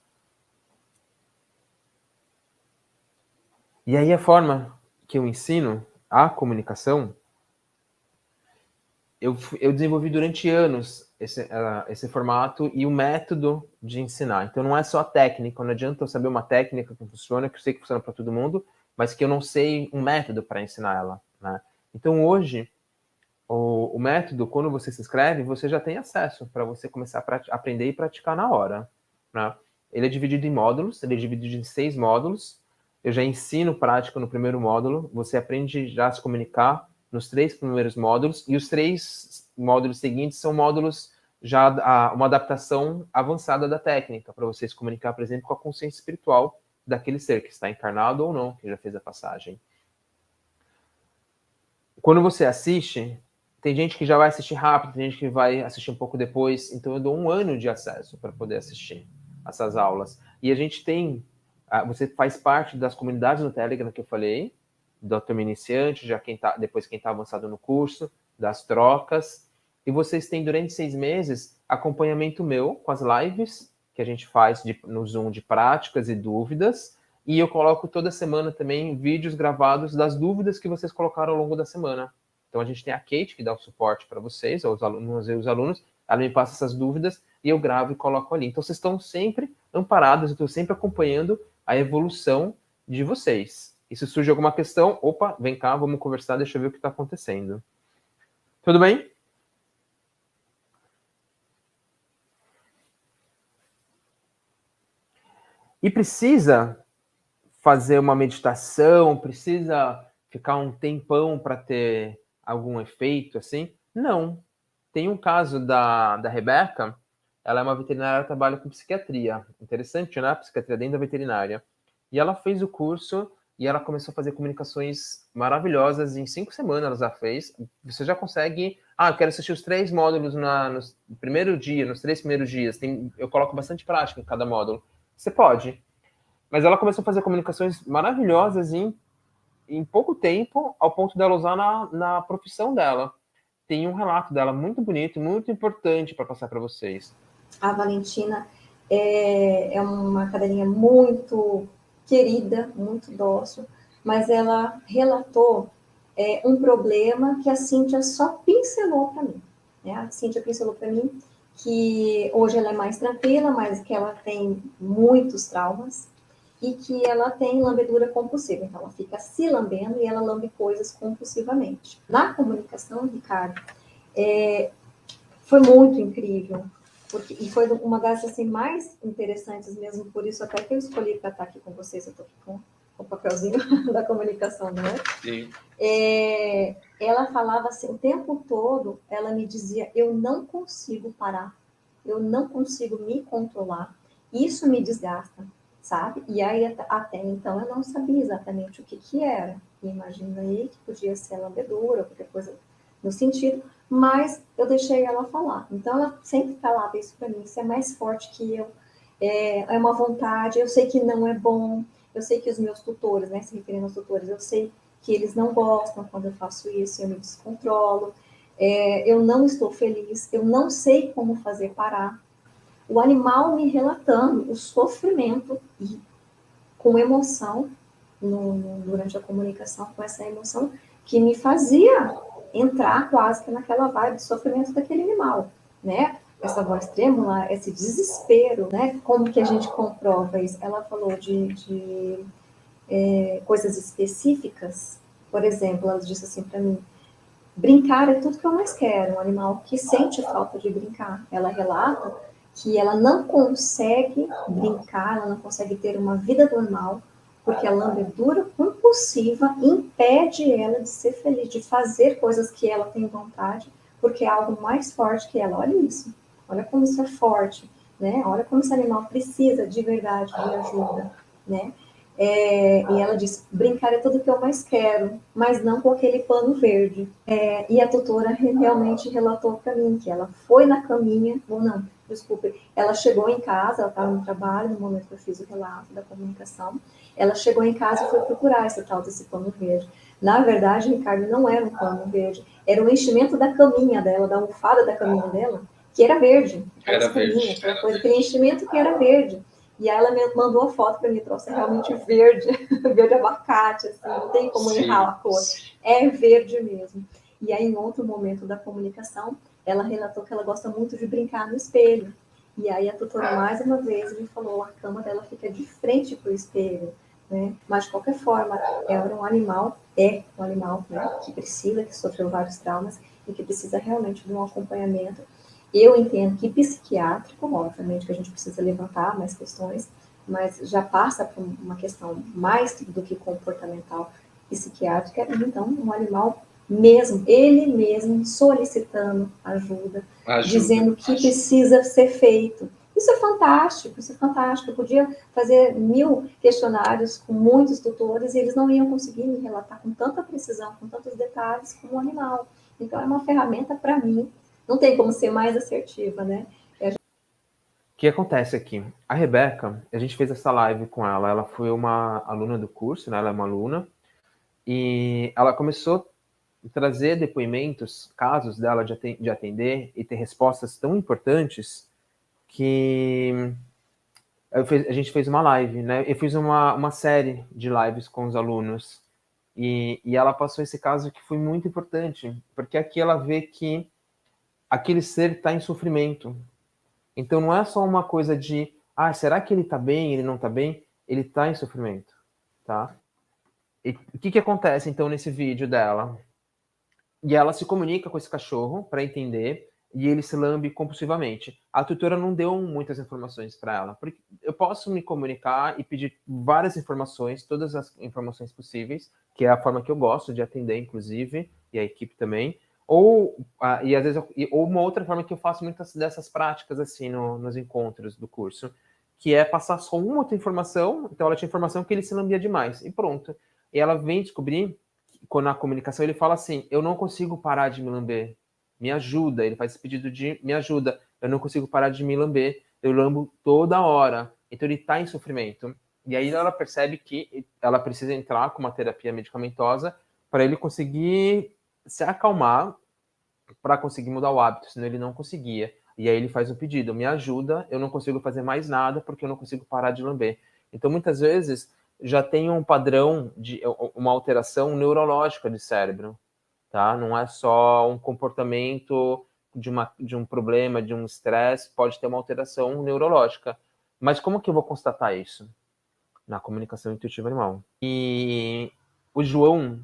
E aí a forma que eu ensino a comunicação, eu desenvolvi durante anos esse formato e o método de ensinar. Então não é só a técnica, não adianta eu saber uma técnica que funciona, que eu sei que funciona para todo mundo, mas que eu não sei um método para ensinar ela, né? Então hoje, o método, quando você se inscreve, você já tem acesso para você começar a aprender e praticar na hora, né? Ele é dividido em módulos, ele é dividido em 6 módulos. Eu já ensino prática no primeiro módulo, você aprende já a se comunicar nos 3 primeiros módulos, e os 3 módulos seguintes são módulos já uma adaptação avançada da técnica, para você se comunicar, por exemplo, com a consciência espiritual daquele ser que está encarnado ou não, que já fez a passagem. Quando você assiste, tem gente que já vai assistir rápido, tem gente que vai assistir um pouco depois, então eu dou 1 ano de acesso para poder assistir essas aulas. E a gente tem, você faz parte das comunidades no Telegram que eu falei, do turma iniciante, já depois quem está avançado no curso, das trocas, e vocês têm durante 6 meses acompanhamento meu com as lives que a gente faz no Zoom de práticas e dúvidas, e eu coloco toda semana também vídeos gravados das dúvidas que vocês colocaram ao longo da semana. Então a gente tem a Kate, que dá o suporte para vocês, os alunos, ela me passa essas dúvidas e eu gravo e coloco ali. Então vocês estão sempre amparados, eu estou sempre acompanhando a evolução de vocês. E se surge alguma questão, opa, vem cá, vamos conversar, deixa eu ver o que está acontecendo. Tudo bem? E precisa fazer uma meditação, precisa ficar um tempão para ter algum efeito, assim? Não. Tem um caso da Rebeca, ela é uma veterinária que trabalha com psiquiatria. Interessante, né? Psiquiatria dentro da veterinária. E ela fez o curso e ela começou a fazer comunicações maravilhosas. Em 5 semanas ela já fez. Você já consegue... eu quero assistir os 3 módulos no primeiro dia, nos 3 primeiros dias. Eu coloco bastante prática em cada módulo. Você pode. Mas ela começou a fazer comunicações maravilhosas em pouco tempo, ao ponto dela usar na profissão dela. Tem um relato dela muito bonito, muito importante para passar para vocês. A Valentina é uma cadelinha muito querida, muito dócil, mas ela relatou um problema que a Cíntia só pincelou para mim. Né? A Cíntia pincelou para mim que hoje ela é mais tranquila, mas que ela tem muitos traumas e que ela tem lambedura compulsiva. Então, ela fica se lambendo e ela lambe coisas compulsivamente. Na comunicação, Ricardo, foi muito incrível. E foi uma das assim, mais interessantes mesmo, por isso até que eu escolhi para estar aqui com vocês. Eu estou aqui com o papelzinho da comunicação, não é? Sim. Ela falava assim, o tempo todo, ela me dizia, eu não consigo parar, eu não consigo me controlar, isso me desgasta, sabe? E aí, até então, eu não sabia exatamente o que era. Imaginei que podia ser a lambedura, qualquer coisa no sentido, mas eu deixei ela falar. Então, ela sempre falava isso para mim, você é mais forte que eu, é uma vontade, eu sei que não é bom, eu sei que os meus tutores, né, se referindo aos tutores, eu sei que eles não gostam quando eu faço isso, eu me descontrolo, eu não estou feliz, eu não sei como fazer parar. o animal me relatando o sofrimento e com emoção, durante a comunicação, com essa emoção que me fazia entrar quase que naquela vibe de sofrimento daquele animal, né? Essa voz trêmula, esse desespero, né? Como que a gente comprova isso? Ela falou de coisas específicas. Por exemplo, ela disse assim para mim: brincar é tudo que eu mais quero. Um animal que sente falta de brincar. Ela relata que ela não consegue brincar, ela não consegue ter uma vida normal, porque a lambedura compulsiva impede ela de ser feliz, de fazer coisas que ela tem vontade, porque é algo mais forte que ela. Olha isso, olha como isso é forte, né? Olha como esse animal precisa de verdade de ajuda, né? E ela disse: brincar é tudo que eu mais quero, mas não com aquele pano verde. E a tutora realmente relatou para mim que ela foi na caminha, ou não, desculpe, ela chegou em casa, ela estava no trabalho no momento que eu fiz o relato da comunicação, ela chegou em casa e foi procurar esse tal desse pano verde. Na verdade, Ricardo, não era um pano verde, era o enchimento da caminha dela, da almofada da caminha dela, que era verde. Era verde. Aquela coisa, aquele enchimento que era verde. E aí ela me mandou a foto para mim, trouxe realmente verde, verde abacate, assim, não tem como errar a cor, é verde mesmo. E aí, em outro momento da comunicação, ela relatou que ela gosta muito de brincar no espelho. E aí a tutora, mais uma vez, me falou: a cama dela fica de frente para o espelho, né? Mas, de qualquer forma, era um animal, né, que precisa, que sofreu vários traumas e que precisa realmente de um acompanhamento. Eu entendo que psiquiátrico, obviamente que a gente precisa levantar mais questões, mas já passa por uma questão mais do que comportamental, psiquiátrica, e então um animal mesmo, ele mesmo solicitando ajuda, dizendo que precisa ser feito. Isso é fantástico, isso é fantástico. Eu podia fazer 1000 questionários com muitos tutores e eles não iam conseguir me relatar com tanta precisão, com tantos detalhes como o animal. Então é uma ferramenta para mim. Não tem como ser mais assertiva, né? O que acontece aqui? A Rebeca, a gente fez essa live com ela. Ela foi uma aluna do curso, né? Ela é uma aluna. E ela começou a trazer depoimentos, casos dela de atender e ter respostas tão importantes que a gente fez uma live, né? Eu fiz uma série de lives com os alunos. E ela passou esse caso que foi muito importante, porque aqui ela vê que aquele ser está em sofrimento. Então não é só uma coisa de, será que ele está bem, ele não está bem? Ele está em sofrimento, tá? E o que acontece então nesse vídeo dela? E ela se comunica com esse cachorro para entender, e ele se lambe compulsivamente. A tutora não deu muitas informações para ela, porque eu posso me comunicar e pedir várias informações, todas as informações possíveis, que é a forma que eu gosto de atender, inclusive, e a equipe também. Ou às vezes ou uma outra forma que eu faço muitas dessas práticas assim nos encontros do curso, que é passar só uma outra informação. Então ela tinha informação que ele se lambia demais e pronto. E ela vem descobrir que, quando na comunicação ele fala assim: eu não consigo parar de me lamber, me ajuda. Ele faz esse pedido de me ajuda, eu não consigo parar de me lamber, eu lambo toda hora. Então ele está em sofrimento. E aí ela percebe que ela precisa entrar com uma terapia medicamentosa para ele conseguir se acalmar, para conseguir mudar o hábito, senão ele não conseguia. E aí ele faz um pedido: me ajuda, eu não consigo fazer mais nada porque eu não consigo parar de lamber. Então muitas vezes já tem um padrão de uma alteração neurológica de cérebro, tá? Não é só um comportamento de um problema, de um estresse, pode ter uma alteração neurológica. Mas como que eu vou constatar isso? Na comunicação intuitiva animal. E o João,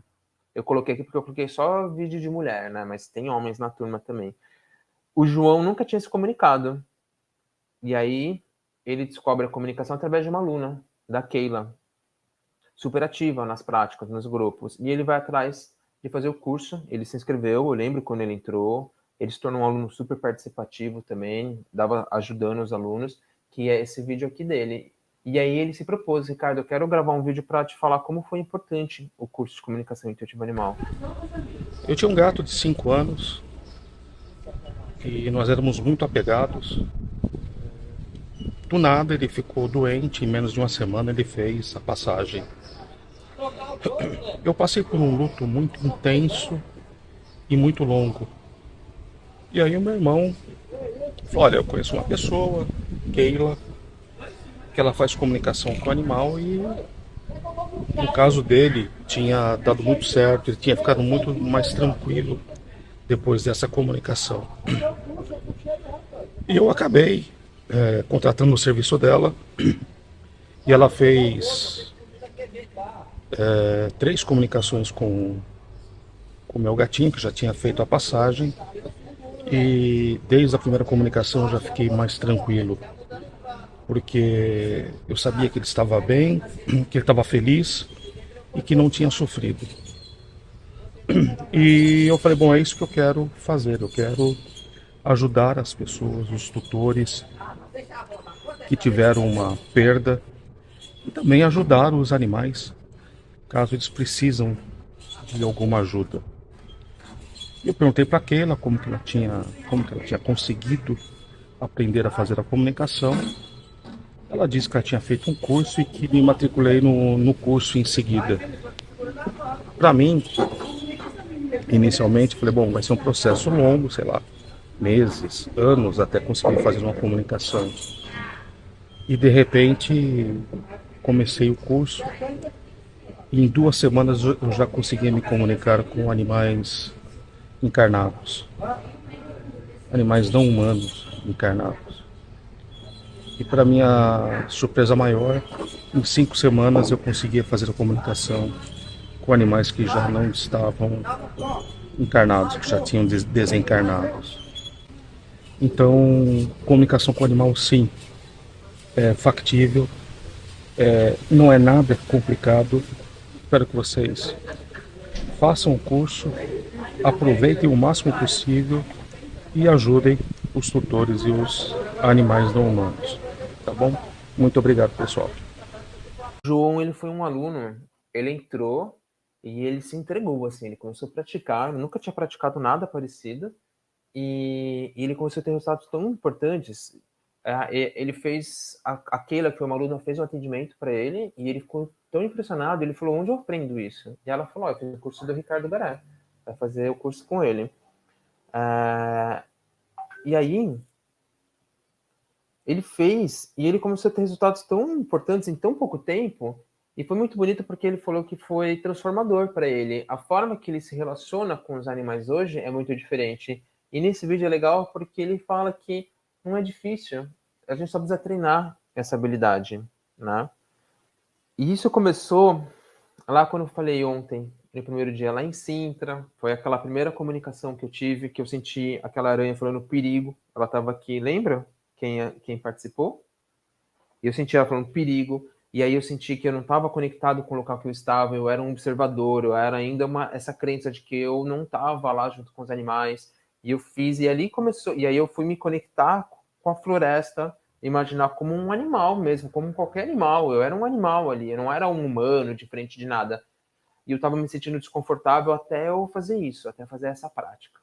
eu coloquei aqui porque eu coloquei só vídeo de mulher, né? Mas tem homens na turma também. O João nunca tinha se comunicado. E aí ele descobre a comunicação através de uma aluna, da Keila, super ativa nas práticas, nos grupos. E ele vai atrás de fazer o curso. Ele se inscreveu, eu lembro quando ele entrou. Ele se tornou um aluno super participativo também, dava ajudando os alunos, que é esse vídeo aqui dele. E aí ele se propôs: Ricardo, eu quero gravar um vídeo para te falar como foi importante o curso de comunicação intuitiva animal. Eu tinha um gato de 5 anos e nós éramos muito apegados. Do nada ele ficou doente, em menos de uma semana ele fez a passagem. Eu passei por um luto muito intenso e muito longo. E aí o meu irmão falou: olha, eu conheço uma pessoa Keila, que ela faz comunicação com o animal e no caso dele tinha dado muito certo, ele tinha ficado muito mais tranquilo depois dessa comunicação. E eu acabei contratando o serviço dela e ela fez 3 comunicações com o meu gatinho, que já tinha feito a passagem, e desde a primeira comunicação eu já fiquei mais tranquilo, porque eu sabia que ele estava bem, que ele estava feliz e que não tinha sofrido. E eu falei, bom, é isso que eu quero fazer, eu quero ajudar as pessoas, os tutores que tiveram uma perda, e também ajudar os animais, caso eles precisam de alguma ajuda. Eu perguntei para Keila como que ela tinha conseguido aprender a fazer a comunicação. Ela disse que ela tinha feito um curso e que me matriculei no curso em seguida. Para mim, inicialmente, falei, bom, vai ser um processo longo, sei lá, meses, anos, até conseguir fazer uma comunicação. E de repente, comecei o curso e em 2 semanas eu já conseguia me comunicar com animais encarnados, animais não humanos encarnados. E para minha surpresa maior, em 5 semanas eu conseguia fazer a comunicação com animais que já não estavam encarnados, que já tinham desencarnados. Então, comunicação com o animal, sim, é factível, não é nada complicado. Espero que vocês façam o curso, aproveitem o máximo possível e ajudem os tutores e os animais não humanos, tá bom? Muito obrigado, pessoal. O João, ele foi um aluno, ele entrou e ele se entregou, assim, ele começou a praticar, ele nunca tinha praticado nada parecido, e ele começou a ter resultados tão importantes. Ele fez, a Keila, que foi uma aluna, fez um atendimento para ele, e ele ficou tão impressionado, ele falou, onde eu aprendo isso? E ela falou, eu fiz o curso do Ricardo Garé, vai fazer o curso com ele. E aí, ele fez, e ele começou a ter resultados tão importantes em tão pouco tempo, e foi muito bonito porque ele falou que foi transformador para ele. A forma que ele se relaciona com os animais hoje é muito diferente. E nesse vídeo é legal porque ele fala que não é difícil, a gente só precisa treinar essa habilidade, né? E isso começou lá quando eu falei ontem, no primeiro dia lá em Sintra, foi aquela primeira comunicação que eu tive, que eu senti aquela aranha falando perigo, ela estava aqui, lembra quem participou? E eu senti ela falando perigo, e aí eu senti que eu não estava conectado com o local que eu estava, eu era um observador, eu era ainda essa crença de que eu não estava lá junto com os animais, e eu fiz, e ali começou, e aí eu fui me conectar com a floresta, imaginar como um animal mesmo, como qualquer animal, eu era um animal ali, eu não era um humano diferente de nada, e eu estava me sentindo desconfortável até eu fazer isso, até fazer essa prática.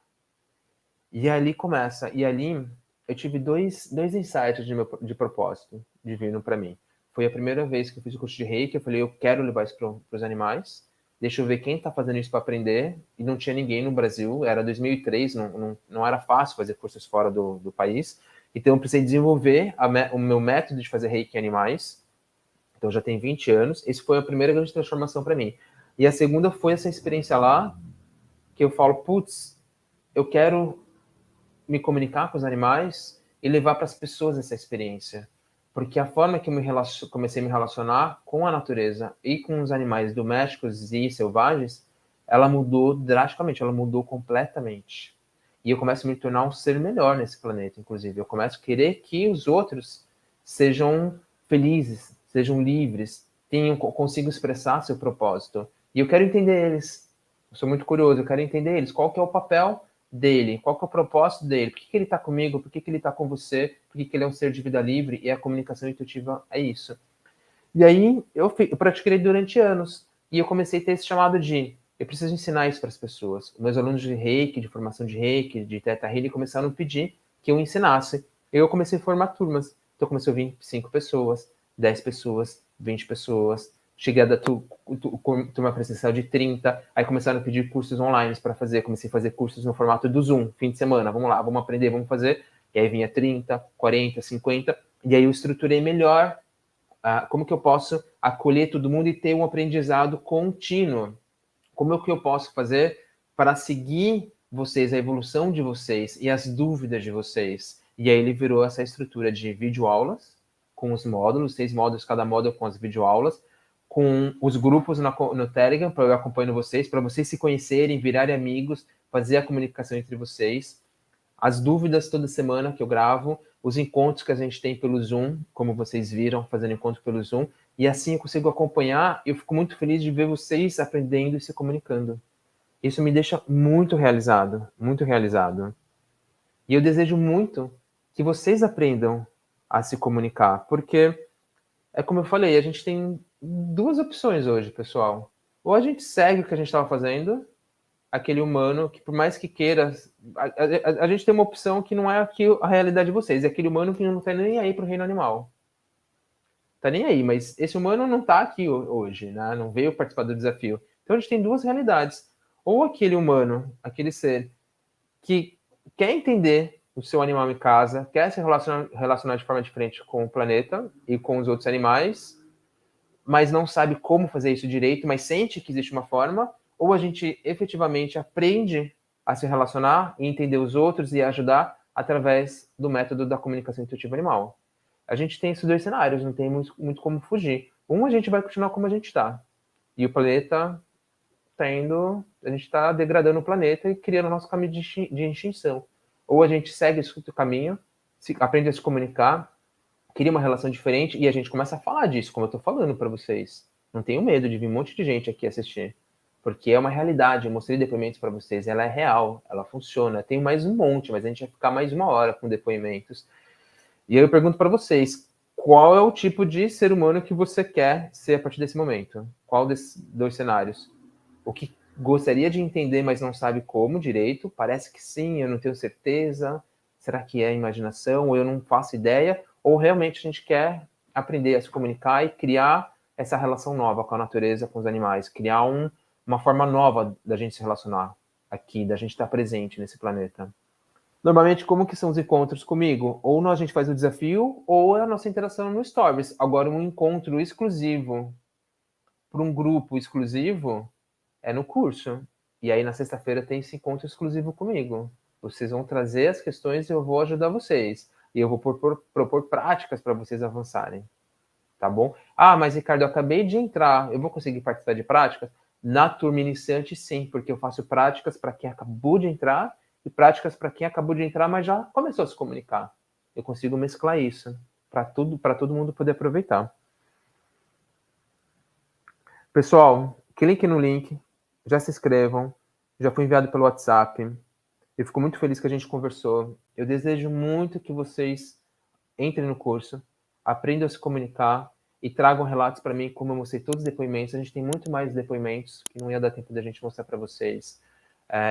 E ali começa, e ali eu tive dois insights de propósito divino para mim. Foi a primeira vez que eu fiz o curso de Reiki, eu falei, eu quero levar isso para os animais, deixa eu ver quem está fazendo isso para aprender, e não tinha ninguém no Brasil, era 2003, não era fácil fazer cursos fora do país, então eu precisei desenvolver o meu método de fazer Reiki em animais, então já tem 20 anos, esse foi a primeira grande transformação para mim. E a segunda foi essa experiência lá, que eu falo, putz, eu quero me comunicar com os animais e levar para as pessoas essa experiência. Porque a forma que eu comecei a me relacionar com a natureza e com os animais domésticos e selvagens, ela mudou drasticamente, ela mudou completamente. E eu começo a me tornar um ser melhor nesse planeta, inclusive. Eu começo a querer que os outros sejam felizes, sejam livres, consigam expressar seu propósito. E eu quero entender eles. Eu sou muito curioso, eu quero entender eles. Qual que é o papel dele? Qual que é o propósito dele? Por que ele está comigo? Por que ele está com você? Por que ele é um ser de vida livre? E a comunicação intuitiva é isso. E aí eu pratiquei durante anos. E eu comecei a ter esse chamado de eu preciso ensinar isso para as pessoas. Meus alunos de Reiki, de formação de Reiki, de Theta Healing, começaram a pedir que eu ensinasse. Eu comecei a formar turmas. Então comecei a vir 5 pessoas, 10 pessoas, 20 pessoas. Cheguei a dar turma presencial de 30, aí começaram a pedir cursos online para fazer, comecei a fazer cursos no formato do Zoom, fim de semana, vamos lá, vamos aprender, vamos fazer, e aí vinha 30, 40, 50, E aí eu estruturei melhor como que eu posso acolher todo mundo e ter um aprendizado contínuo. Como é que eu posso fazer para seguir vocês, a evolução de vocês e as dúvidas de vocês. E aí ele virou essa estrutura de videoaulas, com os módulos, 6 módulos, cada módulo com as videoaulas, com os grupos no Telegram, para eu acompanhando vocês, para vocês se conhecerem, virarem amigos, fazer a comunicação entre vocês, as dúvidas toda semana que eu gravo, os encontros que a gente tem pelo Zoom, como vocês viram, fazendo encontro pelo Zoom, e assim eu consigo acompanhar, e eu fico muito feliz de ver vocês aprendendo e se comunicando. Isso me deixa muito realizado, muito realizado. E eu desejo muito que vocês aprendam a se comunicar, porque, é como eu falei, a gente tem 2 opções hoje, pessoal. Ou a gente segue o que a gente estava fazendo, aquele humano que, por mais que queira, a gente tem uma opção que não é aqui a realidade de vocês, é aquele humano que não está nem aí para o reino animal. Tá nem aí, mas esse humano não está aqui hoje, né? Não veio participar do desafio. Então a gente tem 2 realidades. Ou aquele humano, aquele ser que quer entender o seu animal em casa, quer se relacionar de forma diferente com o planeta e com os outros animais, mas não sabe como fazer isso direito, mas sente que existe uma forma, ou a gente efetivamente aprende a se relacionar e entender os outros e ajudar através do método da comunicação intuitiva animal. A gente tem esses 2 cenários, não tem muito como fugir. A gente vai continuar como a gente está. E o planeta a gente está degradando o planeta e criando o nosso caminho de extinção. Ou a gente segue esse caminho, aprende a se comunicar, cria uma relação diferente e a gente começa a falar disso, como eu estou falando para vocês. Não tenho medo de vir um monte de gente aqui assistir, porque é uma realidade. Eu mostrei depoimentos para vocês, ela é real, ela funciona. Tem mais um monte, mas a gente vai ficar mais 1 hora com depoimentos. E aí eu pergunto para vocês, qual é o tipo de ser humano que você quer ser a partir desse momento? Qual desses 2 cenários? O que gostaria de entender, mas não sabe como direito? Parece que sim, eu não tenho certeza. Será que é imaginação? Ou eu não faço ideia? Ou realmente a gente quer aprender a se comunicar e criar essa relação nova com a natureza, com os animais? Criar uma forma nova da gente se relacionar aqui, da gente estar presente nesse planeta. Normalmente, como que são os encontros comigo? Ou a gente faz o desafio, ou é a nossa interação no Stories. Agora, um encontro exclusivo para um grupo exclusivo é no curso. E aí, na sexta-feira, tem esse encontro exclusivo comigo. Vocês vão trazer as questões e eu vou ajudar vocês. E eu vou propor práticas para vocês avançarem. Tá bom? Ah, mas Ricardo, eu acabei de entrar. Eu vou conseguir participar de práticas? Na turma iniciante, sim, porque eu faço práticas para quem acabou de entrar e práticas para quem acabou de entrar, mas já começou a se comunicar. Eu consigo mesclar isso para todo mundo poder aproveitar. Pessoal, clique no link, já se inscrevam, já foi enviado pelo WhatsApp. Eu fico muito feliz que a gente conversou. Eu desejo muito que vocês entrem no curso, aprendam a se comunicar e tragam relatos para mim, como eu mostrei todos os depoimentos. A gente tem muito mais depoimentos que não ia dar tempo da gente mostrar para vocês.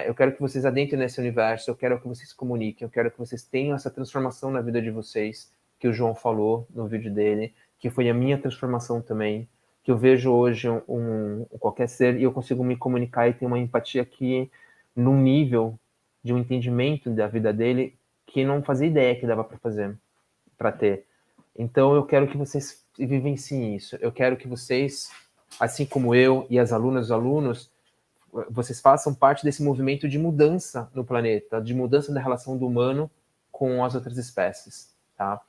Eu quero que vocês adentrem nesse universo, eu quero que vocês se comuniquem, eu quero que vocês tenham essa transformação na vida de vocês, que o João falou no vídeo dele, que foi a minha transformação também, que eu vejo hoje qualquer ser e eu consigo me comunicar e ter uma empatia aqui num nível de um entendimento da vida dele que não fazia ideia que dava para ter. Então eu quero que vocês vivenciem isso. Eu quero que vocês, assim como eu e as alunas e os alunos, vocês façam parte desse movimento de mudança no planeta, de mudança da relação do humano com as outras espécies, tá?